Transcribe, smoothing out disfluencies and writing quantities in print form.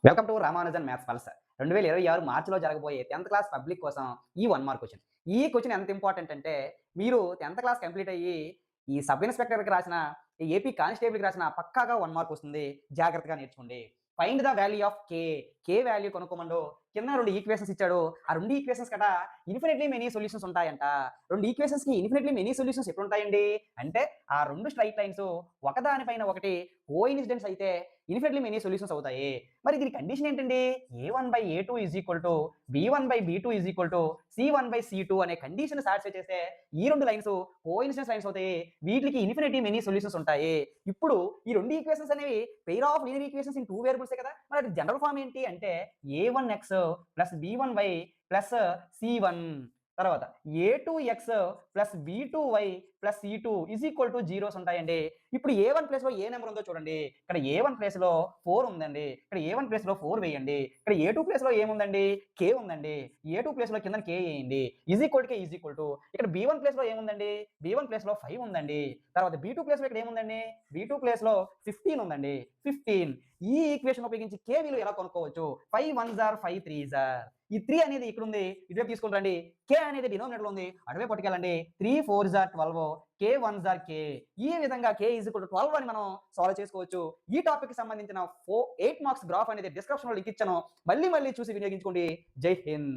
Welcome to Ramanujan maths pulse. 2026 మార్చ్‌లో జరగబోయే 10థ్ క్లాస్ పబ్లిక్ కోసం ఈ 1 మార్క్ క్వెషన్. ఈ క్వెషన్ ఎంత ఇంపార్టెంట్ అంటే, మీరు 10థ్ క్లాస్ కంప్లీట్ అయ్యి, ఈ సబ్ ఇన్స్‌పెక్టర్‌కి రాసిన, ఈ ఏపీ కానిస్టేబుల్‌కి రాసిన పక్కాగా 1 మార్క్ వస్తుంది. జాగ్రత్తగా నేర్చుకోండి. Find the value of K. K value కనుక్కోమండు. కింద 2 ఈక్వేషన్స్ ఇచ్చాడు. ఆ 2 ఈక్వేషన్స్ కట ఇన్ఫినిట్లీ మెనీ సొల్యూషన్స్ ఉంటాయంట. 2 ఈక్వేషన్స్‌కి ఇన్ఫినిట్లీ మెనీ సొల్యూషన్స్ ఎప్పుడుంటాయండి? అంటే ఆ 2 స్ట్రెయిట్ లైన్స్ ఒకదాని పైన ఒకటి కోఇన్సిడెన్స్ అయితే ఇన్ఫినిట్లీ మెనీ సొల్యూషన్స్ అవుతాయి. మరి దీని కండిషన్ ఏంటండి? A1/A2 B1/B2 C1/C2 అనే కండిషన్ సాటిస్ఫై చేస్తే ఈ 2 లైన్స్ కోఇన్సిడెన్స్ లైన్స్ అవుతాయి. వీటికి ఇన్ఫినిటీ మెనీ సొల్యూషన్స్ ఉంటాయి. ఇప్పుడు ఈ 2 ఈక్వేషన్స్ అనేవి pair of linear equations in 2 వేరియబుల్సే కదా! మరి అది జనరల్ ఫార్మ్ ఏంటి అంటే A1x B1y C1 తర్వాత A2x B2y C2 జీరోస్ ఉంటాయండి. ఇప్పుడు A1 ప్లేస్‌లో ఏ నంబర్ ఉందో చూడండి. ఇక్కడ A1 ప్లేస్‌లో 4 ఉందండి. ఇక్కడ A1 ప్లేస్‌లో 4 వేయండి. ఇక్కడ A2 ప్లేస్‌లో ఏముందండి? K ఉందండి. A2 ప్లేస్‌లో కిందన K ఏయండి. ఇక్కడ B1 ప్లేస్‌లో ఏముందండి? B1 ప్లేస్‌లో 5 ఉందండి. తర్వాత B2 ప్లేస్‌లో ఇక్కడ ఏముందండి? B2 ప్లేస్‌లో 15 ఉందండి. 15 ఈ ఈక్వేషన్ ఉపయోగించి K విలువ ఎలా కనుక్కోవచ్చు? 5 వన్స్ ఆర్ 5 త్రీస్ ఆర్. ఈ 3 అనేది ఇక్కడుంది. ఇటువైపు తీసుకొని రండి. K అనేది డినామినేటర్‌లో ఉంది. అటువైపు పట్టుకెళ్ళండి. 3 fours are 12 K ones are K. ఈ విధంగా K 12 అని మనం సాల్వ్ చేసుకోవచ్చు. ఈ టాపిక్‌కి సంబంధించిన 8 మార్క్స్ గ్రాఫ్ అనేది డిస్క్రిప్షన్‌లో లింక్ ఇచ్చాను. మళ్ళీ మళ్ళీ చూసి వినియోగించుకోండి. జై హింద్.